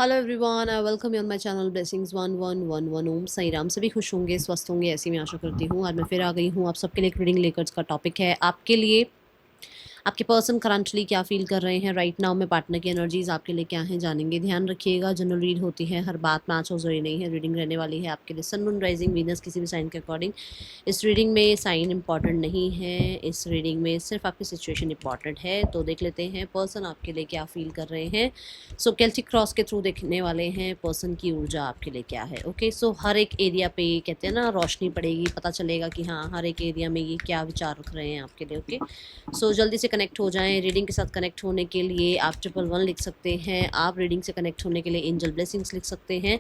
Hello everyone, I welcome you on my channel blessings 1111। ओम साई राम। सभी खुश होंगे, स्वस्थ होंगे, ऐसी मैं आशा करती हूँ। आज मैं फिर आ गई हूँ आप सबके लिए एक रीडिंग लेकर। इसका टॉपिक है आपके लिए आपके पर्सन करंटली क्या फील कर रहे हैं राइट नाउ में। पार्टनर की एनर्जीज आपके लिए क्या हैं जानेंगे। ध्यान रखिएगा, जनरल रीड होती है, हर बात मैच हो जरूरी नहीं है। रीडिंग रहने वाली है आपके लिए सन मून राइजिंग वीनस किसी भी साइन के अकॉर्डिंग। इस रीडिंग में साइन इंपॉर्टेंट नहीं है, इस रीडिंग में सिर्फ आपकी सिचुएशन इंपॉर्टेंट है। तो देख लेते हैं पर्सन आपके लिए क्या फील कर रहे हैं। सो केल्टिक क्रॉस के थ्रू देखने वाले हैं पर्सन की ऊर्जा आपके लिए क्या है। ओके, सो हर एक एरिया पे कहते हैं ना रोशनी पड़ेगी, पता चलेगा कि हाँ हर एक एरिया में ये क्या विचार रख रहे हैं आपके लिए। ओके, सो जल्दी से कनेक्ट हो जाएं। रीडिंग के साथ कनेक्ट होने के लिए आप 111 लिख सकते हैं। आप रीडिंग से कनेक्ट होने के लिए एंजल ब्लेसिंग्स लिख सकते हैं,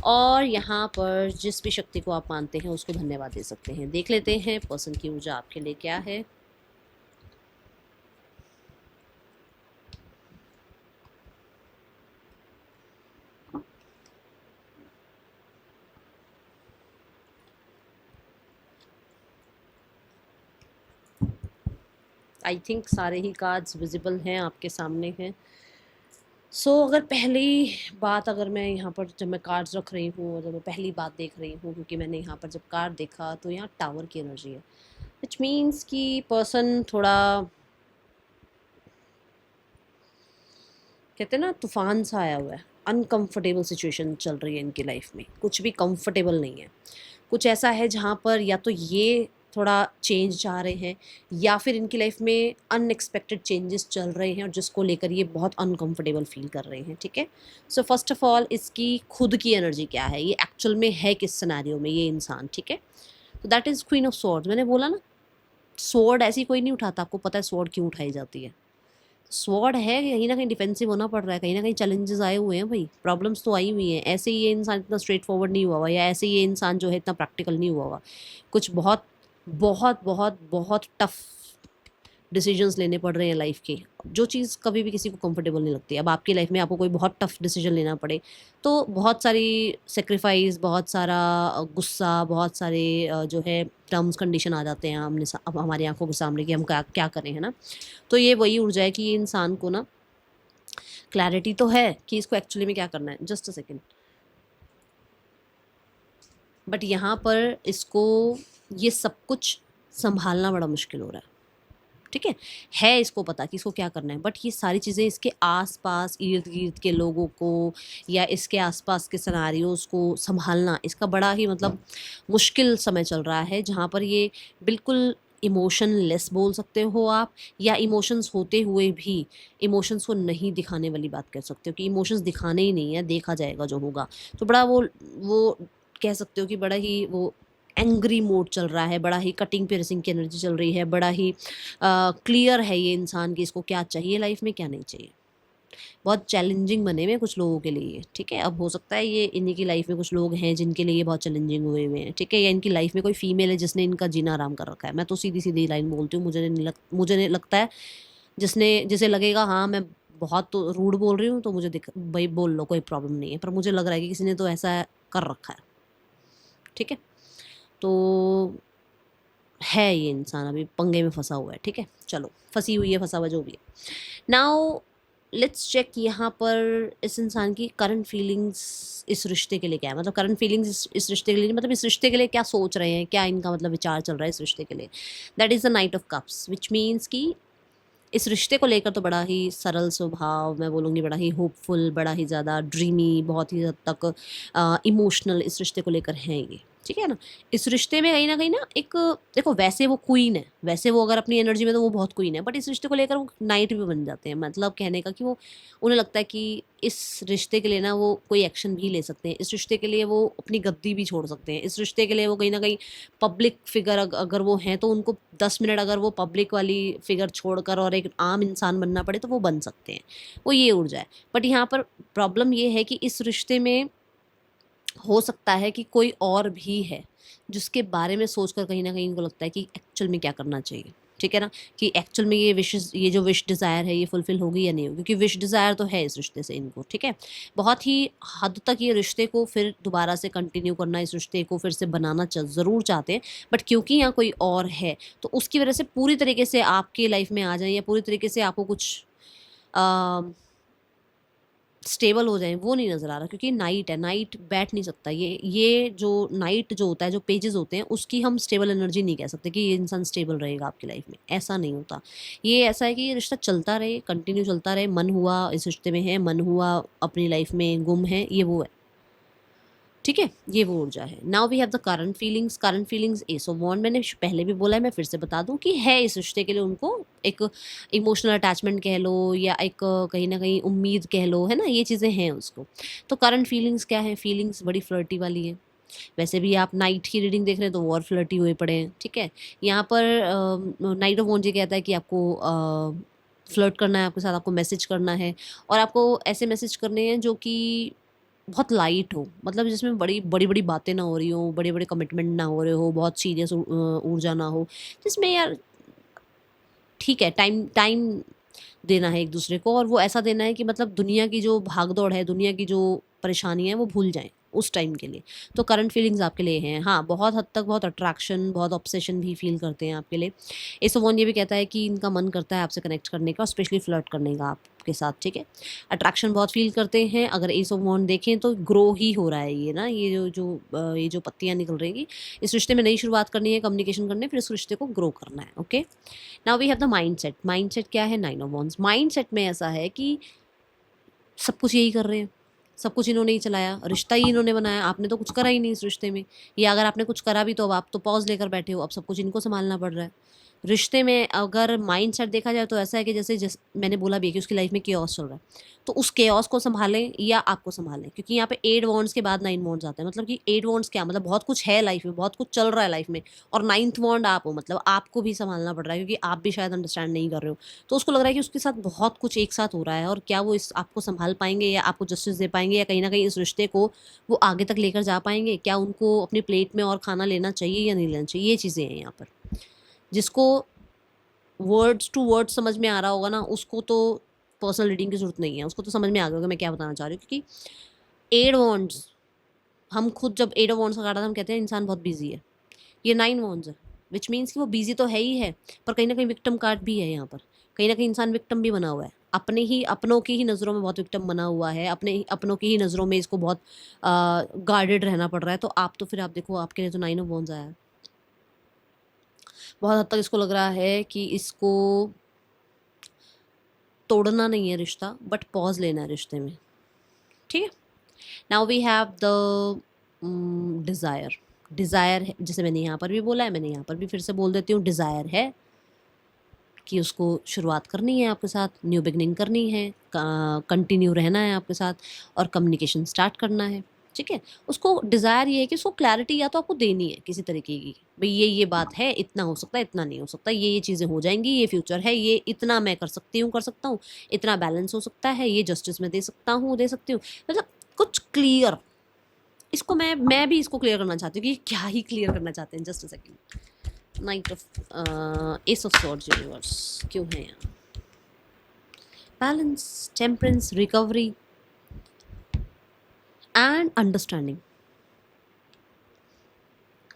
और यहाँ पर जिस भी शक्ति को आप मानते हैं उसको धन्यवाद दे सकते हैं। देख लेते हैं पर्सन की ऊर्जा आपके लिए क्या है। आई थिंक सारे ही कार्ड्स विजिबल हैं, आपके सामने हैं। सो अगर पहली बात, अगर मैं यहाँ पर जब मैं कार्ड्स रख रही हूँ और जब मैं पहली बात देख रही हूँ, क्योंकि मैंने यहाँ पर जब कार्ड देखा तो यहाँ टावर की एनर्जी है, विच मीन्स कि पर्सन थोड़ा कहते हैं ना तूफान सा आया हुआ है। अनकंफर्टेबल सिचुएशन चल रही है इनकी लाइफ में, कुछ भी कंफर्टेबल नहीं है। कुछ ऐसा है जहाँ पर या तो ये थोड़ा चेंज चाह रहे हैं, या फिर इनकी लाइफ में अनएक्सपेक्टेड चेंजेस चल रहे हैं और जिसको लेकर ये बहुत अनकंफर्टेबल फील कर रहे हैं। ठीक है, सो फर्स्ट ऑफ ऑल इसकी खुद की एनर्जी क्या है, ये एक्चुअल में है किस सिनेरियो में ये इंसान। ठीक है, तो that is queen of swords. मैंने बोला ना, स्वॉर्ड ऐसी कोई नहीं उठाता। आपको पता है स्वॉर्ड क्यों उठाई जाती है? स्वॉर्ड है, कहीं ना कहीं डिफेंसिव होना पड़ रहा है, कहीं ना कहीं चैलेंजेस आए हुए हैं भाई, प्रॉब्लम्स तो आई हुई हैं। ऐसे ही ये इंसान इतना स्ट्रेट फॉरवर्ड नहीं हुआ हुआ, या ऐसे ही ये इंसान जो है इतना प्रैक्टिकल नहीं हुआ हुआ। कुछ बहुत बहुत बहुत बहुत टफ डिसीजंस लेने पड़ रहे हैं लाइफ के, जो चीज़ कभी भी किसी को कंफर्टेबल नहीं लगती। अब आपकी लाइफ में आपको कोई बहुत टफ डिसीजन लेना पड़े तो बहुत सारी सेक्रीफाइस, बहुत सारा गुस्सा, बहुत सारे जो है टर्म्स कंडीशन आ जाते हैं हमने अब हमारी आंखों के सामने कि हम क्या क्या करें, है ना। तो ये वही ऊर्जा है कि ये इंसान को ना क्लैरिटी तो है कि इसको एक्चुअली में क्या करना है। जस्ट अ सेकेंड, बट यहाँ पर इसको ये सब कुछ संभालना बड़ा मुश्किल हो रहा है। ठीक है इसको पता कि इसको क्या करना है, बट ये सारी चीज़ें इसके आसपास इर्द गिर्द के लोगों को या इसके आसपास के सिनेरियोज को संभालना इसका बड़ा ही मतलब मुश्किल समय चल रहा है, जहाँ पर ये बिल्कुल इमोशनलेस बोल सकते हो आप, या इमोशंस होते हुए भी इमोशंस को नहीं दिखाने वाली बात कर सकते हो कि इमोशंस दिखाने ही नहीं है, देखा जाएगा जो होगा। तो बड़ा वो कह सकते हो कि बड़ा ही वो एंग्री मोड चल रहा है, बड़ा ही कटिंग पियर्सिंग की एनर्जी चल रही है, बड़ा ही क्लियर है ये इंसान कि इसको क्या चाहिए लाइफ में, क्या नहीं चाहिए। बहुत चैलेंजिंग बने हुए हैं कुछ लोगों के लिए। ठीक है, अब हो सकता है ये इन्हीं की लाइफ में कुछ लोग हैं जिनके लिए ये बहुत चैलेंजिंग हुए हुए हैं। ठीक है, या इनकी लाइफ में कोई फीमेल है जिसने इनका जीना आराम कर रखा है। मैं तो सीधी सीधी लाइन बोलती हूँ, मुझे नहीं लगता है जिसे लगेगा हाँ मैं बहुत तो रूड बोल रही हूँ तो मुझे भाई बोल लो, कोई प्रॉब्लम नहीं है, पर मुझे लग रहा है कि किसी ने तो ऐसा कर रखा है। ठीक है, तो है ये इंसान अभी पंगे में फंसा हुआ है। ठीक है, चलो फंसी हुई है, फंसा हुआ जो भी है। नाउ लेट्स चेक यहाँ पर इस इंसान की करंट फीलिंग्स इस रिश्ते के लिए क्या है। मतलब करंट फीलिंग्स इस रिश्ते के लिए, मतलब इस रिश्ते के लिए क्या सोच रहे हैं, क्या इनका मतलब विचार चल रहा है इस रिश्ते के लिए। That is the night of cups, which means कि इस रिश्ते को लेकर तो बड़ा ही सरल स्वभाव, मैं बोलूँगी बड़ा ही होपफुल, बड़ा ही ज़्यादा ड्रीमी, बहुत ही हद तक इमोशनल इस रिश्ते को लेकर हैं ये। ठीक है ना, इस रिश्ते में कहीं ना एक, देखो वैसे वो क्वीन है, वैसे वो अगर अपनी एनर्जी में तो वो बहुत क्वीन है, बट इस रिश्ते को लेकर वो नाइट भी बन जाते हैं। मतलब कहने का कि वो, उन्हें लगता है कि इस रिश्ते के लिए ना वो कोई एक्शन भी ले सकते हैं, इस रिश्ते के लिए वो अपनी गद्दी भी छोड़ सकते हैं, इस रिश्ते के लिए वो कहीं ना कहीं पब्लिक फिगर अगर वो हैं तो उनको 10 मिनट अगर वो पब्लिक वाली फिगर छोड़कर और एक आम इंसान बनना पड़े तो वो बन सकते हैं। वो ये ऊर्जा है। बट यहाँ पर प्रॉब्लम ये है कि इस रिश्ते में हो सकता है कि कोई और भी है जिसके बारे में सोचकर कहीं ना कहीं इनको लगता है कि एक्चुअल में क्या करना चाहिए। ठीक है ना, कि एक्चुअल में ये जो विश डिज़ायर है ये फुलफिल होगी या नहीं होगी, क्योंकि विश डिज़ायर तो है इस रिश्ते से इनको। ठीक है, बहुत ही हद तक ये रिश्ते को फिर दोबारा से कंटिन्यू करना, इस रिश्ते को फिर से बनाना ज़रूर चाहते हैं, बट क्योंकि यहाँ कोई और है तो उसकी वजह से पूरी तरीके से आपके लाइफ में आ जाए या पूरी तरीके से आपको कुछ स्टेबल हो जाएं वो नहीं नज़र आ रहा, क्योंकि नाइट है, नाइट बैठ नहीं सकता। ये जो नाइट जो होता है, जो पेजेस होते हैं, उसकी हम स्टेबल एनर्जी नहीं कह सकते कि ये इंसान स्टेबल रहेगा आपकी लाइफ में, ऐसा नहीं होता। ये ऐसा है कि ये रिश्ता चलता रहे, कंटिन्यू चलता रहे, मन हुआ इस रिश्ते में है, मन हुआ अपनी लाइफ में गुम है, ये वो है। ठीक है, ये वो ऊर्जा है। Now we have the current feelings. Current feelings ace of wands, मैंने पहले भी बोला है, मैं फिर से बता दूं कि है इस रिश्ते के लिए उनको एक इमोशनल अटैचमेंट कह लो, या एक कहीं ना कहीं उम्मीद कह लो, है ना, ये चीज़ें हैं उसको। तो करंट फीलिंग्स क्या है? फीलिंग्स बड़ी फ्लर्टी वाली है। वैसे भी आप नाइट की रीडिंग देख रहे हैं तो वो और फ्लर्टी हुए पड़े हैं। ठीक है, यहाँ पर नाइट ऑफ वॉन्ड ये कहता है कि आपको फ्लर्ट करना है आपके साथ, आपको मैसेज करना है, और आपको ऐसे मैसेज करने हैं जो कि बहुत लाइट हो, मतलब जिसमें बड़ी बड़ी बड़ी बातें ना हो रही हो, बड़े बड़े कमिटमेंट ना हो रहे हो, बहुत सीरियस ऊर्जा ना हो, जिसमें यार ठीक है, टाइम टाइम देना है एक दूसरे को, और वो ऐसा देना है कि मतलब दुनिया की जो भाग दौड़ है, दुनिया की जो परेशानियाँ हैं वो भूल जाएं उस टाइम के लिए। तो करंट फीलिंग्स आपके लिए हैं। हाँ, बहुत हद तक बहुत अट्रैक्शन, बहुत ऑब्सेशन भी फील करते हैं आपके लिए। एस ऑफ वन ये भी कहता है कि इनका मन करता है आपसे कनेक्ट करने का, स्पेशली फ्लर्ट करने का आपके साथ। ठीक है, अट्रैक्शन बहुत फील करते हैं। अगर एस ऑफ वन देखें तो ग्रो ही हो रहा है ये ना, ये ये जो पत्तियाँ निकल रही, इस रिश्ते में नई शुरुआत करनी है, कम्युनिकेशन करनी है, फिर इस रिश्ते को ग्रो करना है। Okay, now we have the mindset. Mindset क्या है? Nine of wands. माइंडसेट में ऐसा है कि सब कुछ यही कर रहे हैं, सब कुछ इन्होंने ही चलाया, रिश्ता ही इन्होंने बनाया, आपने तो कुछ करा ही नहीं इस रिश्ते में, या अगर आपने कुछ करा भी तो अब आप तो पॉज लेकर बैठे हो, अब सब कुछ इनको संभालना पड़ रहा है। रिश्ते में अगर माइंड सेट देखा जाए तो ऐसा है कि जैसे मैंने बोला भी है कि उसकी लाइफ में केओस चल रहा है, तो उस केओस को संभालें या आपको संभालें, क्योंकि यहाँ पे 8 वॉन्ड्स के बाद 9 वॉन्ड्स आते हैं। मतलब कि 8 वॉन्ड्स क्या मतलब, बहुत कुछ है लाइफ में, बहुत कुछ चल रहा है लाइफ में, और 9th वॉन्ड आप हो, मतलब आपको भी संभालना पड़ रहा है, क्योंकि आप भी शायद अंडरस्टैंड नहीं कर रहे हो। तो उसको लग रहा है कि उसके साथ बहुत कुछ एक साथ हो रहा है, और क्या वो इस आपको संभाल पाएंगे, या आपको जस्टिस दे पाएंगे, या कहीं ना कहीं इस रिश्ते को वो आगे तक लेकर जा पाएंगे, क्या उनको अपनी प्लेट में और खाना लेना चाहिए या नहीं लेना चाहिए, ये चीज़ें हैं यहाँ पर। जिसको वर्ड्स टू वर्ड्स समझ में आ रहा होगा ना, उसको तो पर्सनल रीडिंग की जरूरत नहीं है, उसको तो समझ में आ गया होगा मैं क्या बताना चाह रही हूँ। क्योंकि 8 वॉन्ड्स, हम खुद जब 8 वॉन्ड्स का कार्ड हम कहते हैं इंसान बहुत बिजी है। ये 9 वॉन्ड्स है, विच मीन्स कि वो बिजी तो है ही है, पर कहीं ना कहीं विक्टिम कार्ड भी है यहाँ पर। कहीं ना कहीं इंसान विक्टिम भी बना हुआ है, अपने ही अपनों की ही नज़रों में बहुत विक्टिम बना हुआ है, अपनों की ही नज़रों में इसको बहुत गार्डेड रहना पड़ रहा है। तो आप तो फिर आप देखो, आपके लिए तो 9 ऑफ वॉन्ड्स आया है। बहुत हद तक इसको लग रहा है कि इसको तोड़ना नहीं है रिश्ता, बट पॉज लेना है रिश्ते में। ठीक है, now we have the desire. Desire है, जैसे मैंने यहाँ पर भी बोला है, मैंने यहाँ पर भी फिर से बोल देती हूँ, डिज़ायर है कि उसको शुरुआत करनी है आपके साथ, न्यू बिगनिंग करनी है, कंटिन्यू रहना है आपके साथ, और कम्युनिकेशन स्टार्ट करना है। ठीक है, उसको डिज़ायर ये है कि उसको क्लैरिटी या तो आपको देनी है किसी तरीके की, भाई ये बात है, इतना हो सकता है, इतना नहीं हो सकता, ये चीज़ें हो जाएंगी, ये फ्यूचर है, ये इतना मैं कर सकती हूँ, कर सकता हूँ, इतना बैलेंस हो सकता है, ये जस्टिस मैं दे सकता हूँ, दे सकती हूँ, मतलब कुछ क्लियर। इसको मैं भी इसको क्लियर करना चाहती हूँ कि क्या ही क्लियर करना चाहते हैं। Just a second, night of S of swords universe क्यों है यहाँ? Balance, temperance, recovery and understanding.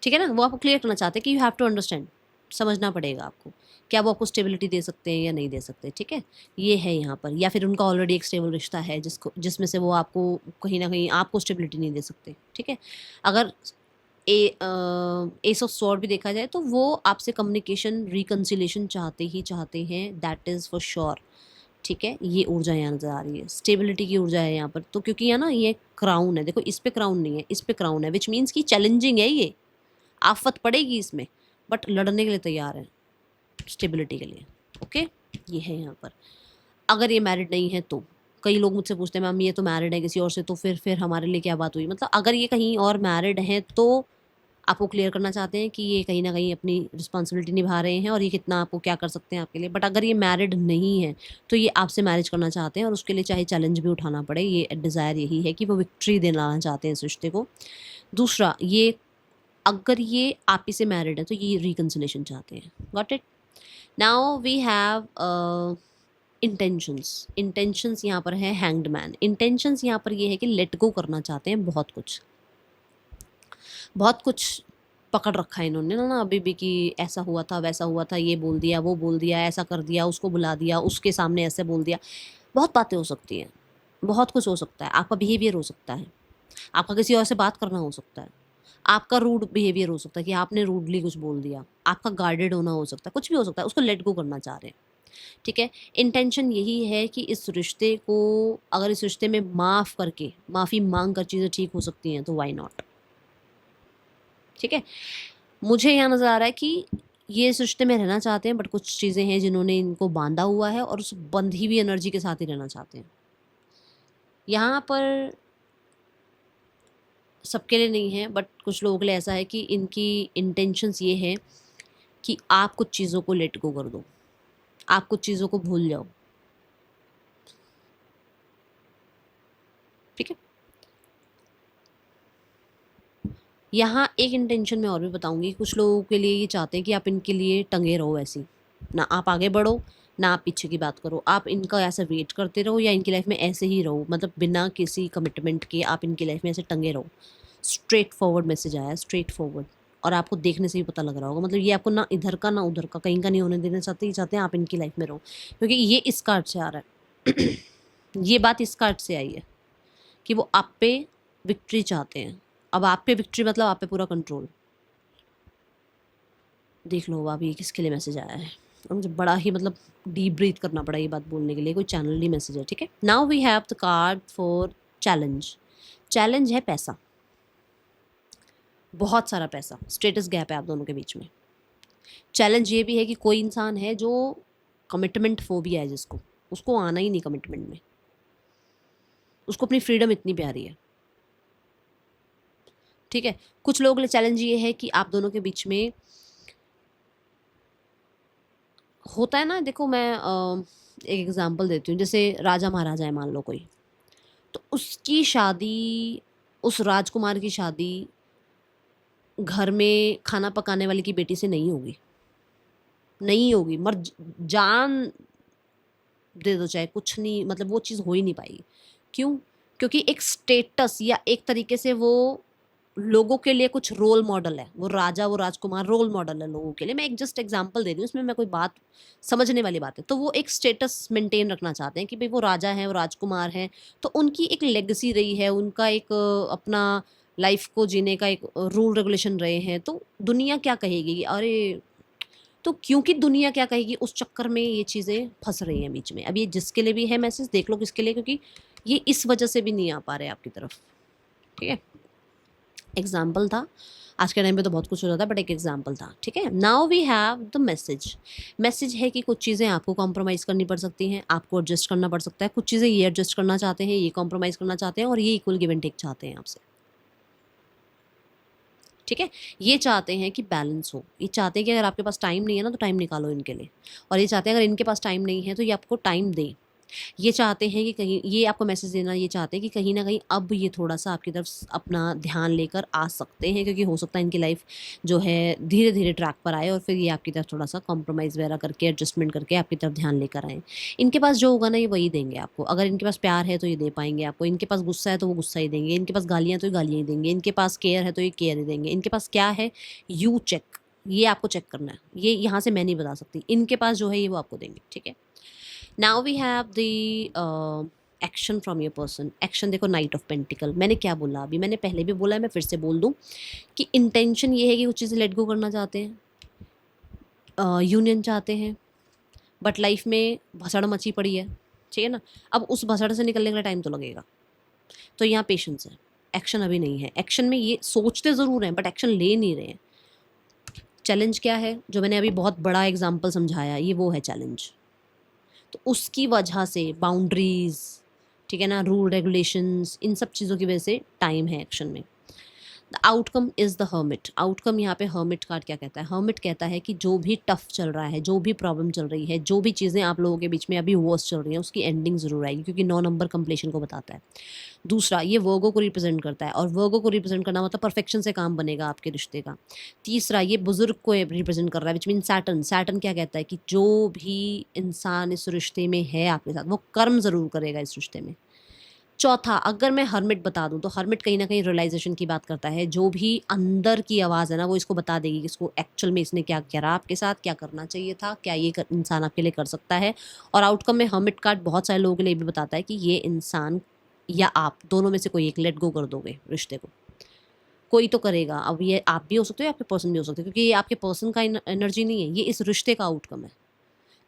ठीक है ना, वो आपको क्लियर करना चाहते हैं कि यू हैव टू अंडरस्टैंड, समझना पड़ेगा आपको, क्या वो आपको स्टेबिलिटी दे सकते हैं या नहीं दे सकते। ठीक है, ये है यहाँ पर। या फिर उनका ऑलरेडी एक स्टेबल रिश्ता है जिसमें से वो आपको कहीं ना कहीं आपको स्टेबिलिटी नहीं दे सकते। ठीक है, अगर एस ऑफ स्वॉर्ड भी देखा जाए तो वो आपसे कम्युनिकेशन, रिकन्सिलेशन चाहते हैं, दैट इज़ फॉर श्योर। ठीक है, ये ऊर्जा यहाँ नज़र आ रही है, स्टेबिलिटी की ऊर्जा है यहाँ पर। तो क्योंकि यहाँ ना ये क्राउन है, देखो इस पे क्राउन नहीं है, इस पे क्राउन है, विच मीन्स की चैलेंजिंग है, ये आफत पड़ेगी इसमें, बट लड़ने के लिए तैयार है स्टेबिलिटी के लिए। ओके, ये है यहाँ पर। अगर ये मैरिड नहीं है तो कई लोग मुझसे पूछते हैं मैम ये तो मैरिड है किसी और से, तो फिर हमारे लिए क्या बात हुई? मतलब अगर ये कहीं और मैरिड हैं तो आपको क्लियर करना चाहते हैं कि ये कहीं ना कहीं अपनी रिस्पॉन्सिबिलिटी निभा रहे हैं, और ये कितना आपको क्या कर सकते हैं आपके लिए। बट अगर ये मैरिड नहीं है तो ये आपसे मैरिज करना चाहते हैं, और उसके लिए चाहे चैलेंज भी उठाना पड़े, ये डिज़ायर यही है कि वो विक्ट्री देना चाहते हैं इस रिश्ते को। दूसरा, ये अगर ये आप ही से मैरिड है तो ये रिकन्सिलेशन चाहते हैं। Got it? Now we have intentions. Intentions यहाँ पर है हैंग्ड मैन। इंटेंशंस यहाँ पर ये है कि लेट गो करना चाहते हैं, बहुत कुछ पकड़ रखा है इन्होंने ना अभी भी, कि ऐसा हुआ था, वैसा हुआ था, ये बोल दिया, वो बोल दिया, ऐसा कर दिया, उसको बुला दिया, उसके सामने ऐसे बोल दिया। बहुत बातें हो सकती हैं, बहुत कुछ हो सकता है, आपका बिहेवियर हो सकता है, आपका किसी और से बात करना हो सकता है, आपका रूड बिहेवियर हो सकता है कि आपने रूडली कुछ बोल दिया, आपका गार्डेड होना हो सकता है, कुछ भी हो सकता है, उसको लेट गो करना चाह रहे हैं। ठीक है, इंटेंशन यही है कि इस रिश्ते को, अगर इस रिश्ते में माफ़ करके, माफ़ी मांग कर चीज़ें ठीक हो सकती हैं तो वाई नॉट। ठीक है, मुझे यहाँ नज़र आ रहा है कि ये इस रिश्ते में रहना चाहते हैं, बट कुछ चीज़ें हैं जिन्होंने इनको बांधा हुआ है और उस बंधी हुई एनर्जी के साथ ही रहना चाहते हैं। यहाँ पर सबके लिए नहीं है, बट कुछ लोगों के लिए ऐसा है कि इनकी इंटेंशंस ये है कि आप कुछ चीज़ों को लेट गो कर दो, आप कुछ चीज़ों को भूल जाओ। ठीक है, यहाँ एक इंटेंशन मैं और भी बताऊंगी। कुछ लोगों के लिए ये चाहते हैं कि आप इनके लिए टंगे रहो, ऐसी ना आप आगे बढ़ो ना आप पीछे की बात करो, आप इनका ऐसा वेट करते रहो या इनकी लाइफ में ऐसे ही रहो, मतलब बिना किसी कमिटमेंट के आप इनकी लाइफ में ऐसे टंगे रहो। स्ट्रेट फॉरवर्ड मैसेज आया है, स्ट्रेट फॉरवर्ड, और आपको देखने से ही पता लग रहा होगा, मतलब ये आपको ना इधर का ना उधर का, कहीं का नहीं होने देना चाहते, ये चाहते हैं आप इनकी लाइफ में रहो, क्योंकि ये इस कार्ड से आ रहा है। ये बात इस कार्ड से आई है कि वो आप पे विक्ट्री चाहते हैं। अब आप पे विक्ट्री मतलब आप पे पूरा कंट्रोल। देख लो अब ये किसके लिए मैसेज आया है, और मुझे बड़ा ही मतलब डीप ब्रीथ करना पड़ा ये बात बोलने के लिए, कोई चैनल ही मैसेज है। ठीक है, now we have the card for challenge. Challenge है पैसा, बहुत सारा पैसा, स्टेटस गैप है आप दोनों के बीच में। चैलेंज ये भी है कि कोई इंसान है जो कमिटमेंट फोबिया है, जिसको, उसको आना ही नहीं कमिटमेंट में, उसको अपनी फ्रीडम इतनी प्यारी है। ठीक है, कुछ लोगों के लिए चैलेंज ये है कि आप दोनों के बीच में होता है ना, देखो मैं एक एग्जांपल देती हूँ, जैसे राजा महाराजा है मान लो कोई, तो उसकी शादी, उस राजकुमार की शादी घर में खाना पकाने वाले की बेटी से नहीं होगी, नहीं होगी, मर जान दे दो चाहे कुछ नहीं, मतलब वो चीज़ हो ही नहीं पाएगी। क्यों? क्योंकि एक स्टेटस या एक तरीके से वो लोगों के लिए कुछ रोल मॉडल है, वो राजा वो राजकुमार रोल मॉडल है लोगों के लिए। मैं एक जस्ट एग्जांपल दे रही हूँ, इसमें मैं कोई बात समझने वाली बात है, तो वो एक स्टेटस मेंटेन रखना चाहते हैं कि भाई वो राजा है, वो राजकुमार है, तो उनकी एक लेगेसी रही है, उनका एक अपना लाइफ को जीने का एक रूल रेगुलेशन रहे हैं, तो दुनिया क्या कहेगी, अरे, तो क्योंकि दुनिया क्या कहेगी उस चक्कर में ये चीज़ें फंस रही हैं बीच में। अब ये जिसके लिए भी है मैसेज, देख लो किसके लिए, क्योंकि ये इस वजह से भी नहीं आ पा रहे आपकी तरफ। ठीक है, एग्जाम्पल था, आज के टाइम पे तो बहुत कुछ हो जाता है, बट एक एग्जाम्पल था। ठीक है, now we have the message. Message है कि कुछ चीज़ें आपको कॉम्प्रोमाइज़ करनी पड़ सकती हैं, आपको एडजस्ट करना पड़ सकता है, कुछ चीज़ें ये एडजस्ट करना चाहते हैं, ये कॉम्प्रोमाइज़ करना चाहते हैं, और ये इक्वल गिव एंड टेक चाहते हैं आपसे। ठीक है, ये चाहते हैं कि बैलेंस हो, ये चाहते हैं कि अगर आपके पास टाइम नहीं है ना तो टाइम निकालो इनके लिए, और ये चाहते हैं अगर इनके पास टाइम नहीं है तो ये आपको टाइम दें। ये चाहते हैं कि कहीं, ये आपको मैसेज देना, ये चाहते हैं कि कहीं ना कहीं अब ये थोड़ा सा आपकी तरफ अपना ध्यान लेकर आ सकते हैं, क्योंकि हो सकता है इनकी लाइफ जो है धीरे धीरे ट्रैक पर आए और फिर ये आपकी तरफ थोड़ा सा कॉम्प्रोमाइज़ वगैरह करके एडजस्टमेंट करके आपकी तरफ ध्यान लेकर आएँ। इनके पास जो होगा ना ये वही देंगे आपको, अगर इनके पास प्यार है तो ये दे पाएंगे आपको, इनके पास गुस्सा है तो वो गुस्सा ही देंगे, इनके पास गालियाँ तो ये गालियाँ ही देंगे, इनके पास केयर है तो ये केयर ही देंगे, इनके पास क्या है यू चेक, ये आपको चेक करना है, ये यहाँ से मैं नहीं बता सकती, इनके पास जो है ये वो आपको देंगे। ठीक है, now we have the action from your person. Action देखो, नाइट ऑफ पेंटिकल, मैंने क्या बोला अभी, मैंने पहले भी बोला है, मैं फिर से बोल दूं कि इंटेंशन ये है कि कुछ चीज़ें लेट गो करना चाहते हैं, यूनियन चाहते हैं, बट लाइफ में भसड़ मची पड़ी है। ठीक है ना, अब उस भसड़ से निकलने का टाइम तो लगेगा, तो यहाँ पेशेंस है, एक्शन अभी नहीं है। एक्शन में ये सोचते ज़रूर हैं बट एक्शन ले नहीं रहे हैं। चैलेंज क्या है, जो मैंने अभी बहुत बड़ा एग्जाम्पल समझाया, ये वो है चैलेंज, तो उसकी वजह से बाउंड्रीज, ठीक है ना, रूल रेगुलेशंस, इन सब चीज़ों की वजह से टाइम है एक्शन में। The outcome is the hermit. Outcome यहाँ पे हर्मिट कार्ड क्या कहता है, हर्मिट कहता है कि जो भी टफ चल रहा है, जो भी प्रॉब्लम चल रही है, जो भी चीज़ें आप लोगों के बीच में अभी वर्स्ट चल रही हैं, उसकी एंडिंग ज़रूर आएगी, क्योंकि 9 नंबर कंप्लीशन को बताता है। दूसरा, ये वर्गो को रिप्रेजेंट करता है, और वर्गो को रिप्रेजेंट करना मतलब परफेक्शन से काम बनेगा आपके रिश्ते का। तीसरा, ये बुजुर्ग को रिप्रेजेंट कर रहा है, विच मीन सैटर्न। सैटर्न क्या कहता है कि जो भी इंसान इस रिश्ते में है आपके साथ, वो कर्म ज़रूर करेगा इस रिश्ते में। चौथा, अगर मैं हर्मिट बता दूं तो हर्मिट कहीं ना कहीं रियलाइजेशन की बात करता है, जो भी अंदर की आवाज़ है ना वो इसको बता देगी कि इसको एक्चुअल में इसने क्या करा आपके साथ, क्या करना चाहिए था, क्या ये इंसान आपके लिए कर सकता है। और आउटकम में हर्मिट कार्ड बहुत सारे लोगों के लिए भी बताता है कि ये इंसान या आप दोनों में से कोई एक लेट गो कर दोगे रिश्ते को, कोई तो करेगा। अब ये आप भी हो सकते हो, आपके पर्सन भी हो सकते हो, क्योंकि ये आपके पर्सन का एनर्जी नहीं है, ये इस रिश्ते का आउटकम है।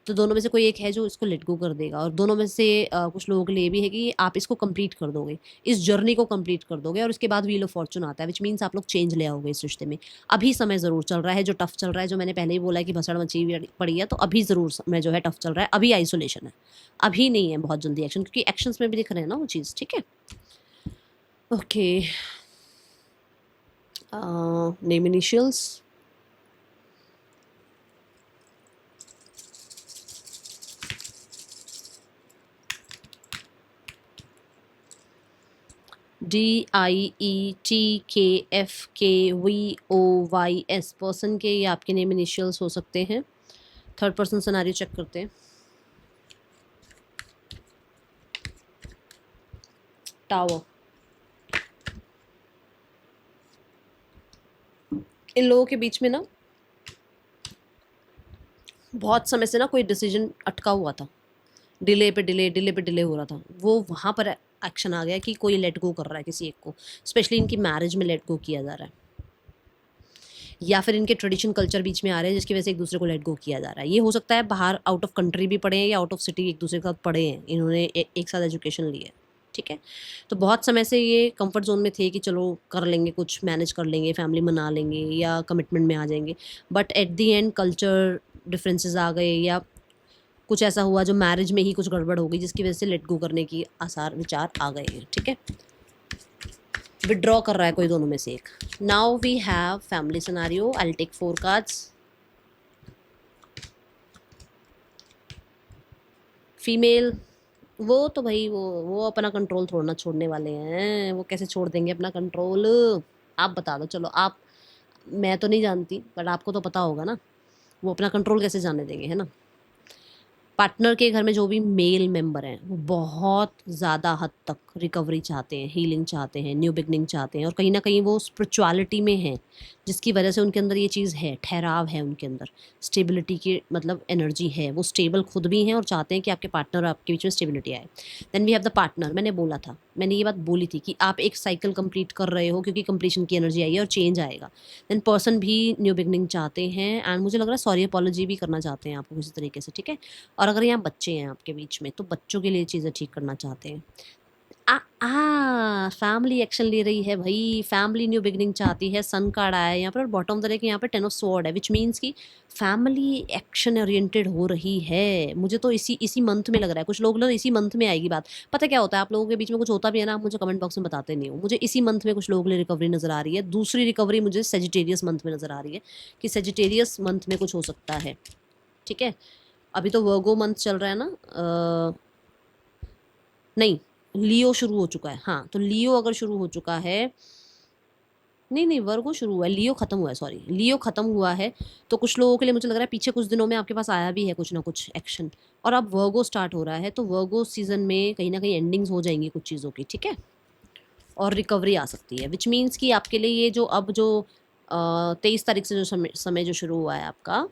तो दोनों में से कोई एक है जो इसको लेट गो कर देगा, और दोनों में से कुछ लोगों के लिए भी है कि आप इसको कंप्लीट कर दोगे, इस जर्नी को कंप्लीट कर दोगे, और उसके बाद व्हील ऑफ फॉर्चून आता है, विच मीन्स आप लोग चेंज ले आओगे इस रिश्ते में। अभी समय ज़रूर चल रहा है जो टफ चल रहा है, जो मैंने पहले ही बोला है कि भसड़ मची पड़ी है, तो अभी ज़रूर समय जो है टफ चल रहा है, अभी आइसोलेशन है, अभी नहीं है बहुत जल्दी एक्शन, क्योंकि एक्शंस में भी दिख रहे हैं ना वो चीज़। ठीक है, okay. Name initials, DIETKFKVOYS person के, ये आपके नेम इनिशियल्स हो सकते हैं। थर्ड पर्सन सिनेरियो चेक करते हैं। टावर, इन लोगों के बीच में ना बहुत समय से ना कोई डिसीजन अटका हुआ था, डिले पे डिले, डिले पे डिले हो रहा था, वो वहाँ पर एक्शन आ गया कि कोई लेट गो कर रहा है किसी एक को, स्पेशली इनकी मैरिज में लेट गो किया जा रहा है, या फिर इनके ट्रेडिशन कल्चर बीच में आ रहे हैं जिसकी वजह से एक दूसरे को लेट गो किया जा रहा है। ये हो सकता है बाहर आउट ऑफ कंट्री भी पढ़े हैं या आउट ऑफ सिटी एक दूसरे के साथ पढ़े हैं, इन्होंने एक साथ एजुकेशन ली है। ठीक है, तो बहुत समय से ये कंफर्ट जोन में थे कि चलो कर लेंगे, कुछ मैनेज कर लेंगे, फैमिली मना लेंगे या कमिटमेंट में आ जाएंगे, but at the end culture differences आ गए, या कुछ ऐसा हुआ जो मैरिज में ही कुछ गड़बड़ हो गई जिसकी वजह से लेट गो करने की आसार विचार आ गए हैं। ठीक है, विड्रॉ कर रहा है कोई दोनों में से एक। Now we have family scenario, I will take 4 cards. Female, वो तो भाई वो अपना कंट्रोल थोड़ा ना छोड़ने वाले हैं, वो कैसे छोड़ देंगे अपना कंट्रोल, आप बता दो। चलो आप, मैं तो नहीं जानती बट आपको तो पता होगा ना, वो अपना कंट्रोल कैसे जाने देंगे, है ना। पार्टनर के घर में जो भी मेल मेंबर हैं वो बहुत ज़्यादा हद तक रिकवरी चाहते हैं, हीलिंग चाहते हैं, न्यू बिगनिंग चाहते हैं, और कहीं ना कहीं वो स्पिरिचुअलिटी में हैं, जिसकी वजह से उनके अंदर ये चीज़ है, ठहराव है उनके अंदर, स्टेबिलिटी की मतलब एनर्जी है, वो स्टेबल खुद भी हैं और चाहते हैं कि आपके पार्टनर और आपके बीच में स्टेबिलिटी आए। Then we have the partner, मैंने बोला था, मैंने ये बात बोली थी कि आप एक साइकिल कंप्लीट कर रहे हो क्योंकि कंप्लीशन की एनर्जी आई है और चेंज आएगा। देन पर्सन भी न्यू बिगनिंग चाहते हैं, एंड मुझे लग रहा है सॉरी अपॉलॉजी भी करना चाहते हैं आपको किसी तरीके से। ठीक है, और अगर यहाँ बच्चे हैं आपके बीच में तो बच्चों के लिए चीज़ें ठीक करना चाहते हैं। फैमिली एक्शन ले रही है भाई, फैमिली न्यू बिगनिंग चाहती है, सन कार्ड आया है यहाँ पर, और बॉटम ऑफ द डेक यहाँ पे 10 ऑफ स्वॉर्ड है, विच मीन्स कि फैमिली एक्शन ओरिएंटेड हो रही है। मुझे तो इसी मंथ में लग रहा है, कुछ लोग इसी मंथ में आएगी बात। पता क्या होता है, आप लोगों के बीच में कुछ होता भी है ना, आप मुझे कमेंट बॉक्स में बताते नहीं हो। मुझे इसी मंथ में कुछ लोगों के लिए रिकवरी नज़र आ रही है। दूसरी रिकवरी मुझे सेजिटेरियस मंथ में नज़र आ रही है कि सेजिटेरियस मंथ में कुछ हो सकता है। ठीक है, अभी तो वर्गो मंथ चल रहा है ना, नहीं लियो शुरू हो चुका है। हाँ, तो लियो अगर शुरू हो चुका है, नहीं वर्गो शुरू हुआ है, लियो खत्म हुआ है, सॉरी लियो खत्म हुआ है, तो कुछ लोगों के लिए मुझे लग रहा है पीछे कुछ दिनों में आपके पास आया भी है कुछ ना कुछ एक्शन, और अब वर्गो स्टार्ट हो रहा है, तो वर्गो सीजन में कहीं ना कहीं एंडिंग्स हो जाएंगी कुछ चीज़ों की। ठीक है, और रिकवरी आ सकती है, विच मीन्स कि आपके लिए ये जो अब जो 23 तारीख से जो समय जो शुरू हुआ है आपका,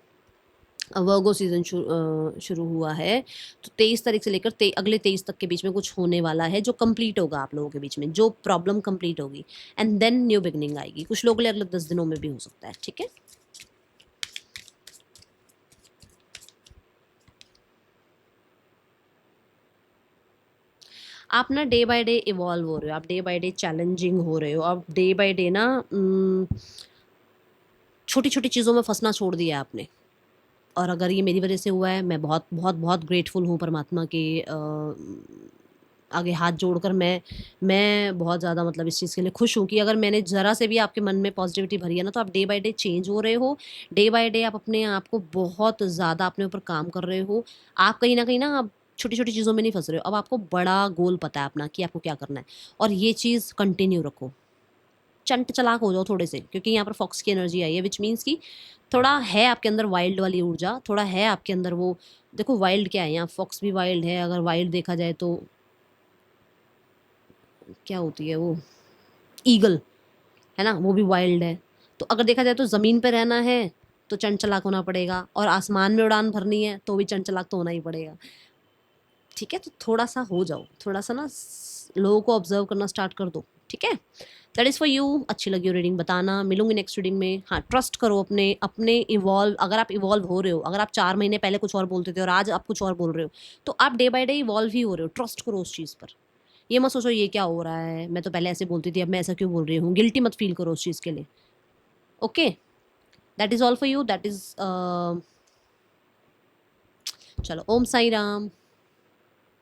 वर्गो सीजन शुरू हुआ है, तो 23 तारीख से लेकर अगले 23 तक के बीच में कुछ होने वाला है जो कंप्लीट होगा आप लोगों के बीच में, जो प्रॉब्लम कंप्लीट होगी, एंड देन न्यू बिगनिंग आएगी। कुछ लोगों के लिए अगले 10 दिनों में भी हो सकता है। ठीक है, आप ना डे बाय डे इवॉल्व हो रहे हो, आप डे बाय डे चैलेंजिंग हो रहे हो, आप डे बाय डे ना छोटी छोटी चीज़ों में फंसना छोड़ दिया आपने। और अगर ये मेरी वजह से हुआ है, मैं बहुत बहुत बहुत ग्रेटफुल हूँ परमात्मा के आगे हाथ जोड़कर, मैं बहुत ज़्यादा मतलब इस चीज़ के लिए खुश हूँ कि अगर मैंने ज़रा से भी आपके मन में पॉजिटिविटी भरी है ना, तो आप डे बाय डे चेंज हो रहे हो, डे बाय डे आप अपने आप को बहुत ज़्यादा अपने ऊपर काम कर रहे हो। आप कहीं ना कहीं ना आप छोटी छोटी चीज़ों में नहीं फंस रहे हो, अब आपको बड़ा गोल पता है अपना कि आपको क्या करना है, और ये चीज़ कंटिन्यू रखो। चंट चलाक हो जाओ थोड़े से, क्योंकि यहाँ पर फॉक्स की एनर्जी आई है, विच मीन्स कि थोड़ा है आपके अंदर वाइल्ड वाली ऊर्जा, थोड़ा है आपके अंदर वो, देखो वाइल्ड क्या है, यहाँ फॉक्स भी वाइल्ड है, अगर वाइल्ड देखा जाए तो क्या होती है वो, ईगल है ना, वो भी वाइल्ड है। तो अगर देखा जाए तो ज़मीन पे रहना है तो चंट चलाक होना पड़ेगा, और आसमान में उड़ान भरनी है तो भी चंट चलाक तो होना ही पड़ेगा। ठीक है, तो थोड़ा सा हो जाओ, थोड़ा सा ना लोगों को ऑब्जर्व करना स्टार्ट कर दो, ठीक है। That is for you. अच्छी लगी हो रीडिंग बताना, मिलूंगी नेक्स्ट रीडिंग में। हाँ, ट्रस्ट करो अपने अपने इवॉल्व, अगर आप इवॉल्व हो रहे हो, अगर आप 4 महीने पहले कुछ और बोलते थे और आज आप कुछ और बोल रहे हो, तो आप डे बाय डे इवॉल्व ही हो रहे हो। ट्रस्ट करो उस चीज़ पर। ये मत सोचो ये क्या हो रहा है, मैं तो पहले ऐसे बोलती थी अब मैं ऐसा क्यों बोल रही हूँ। गिल्टी मत फील करो उस चीज़ के लिए। Okay, that is all for you. That is चलो, ओम साई राम।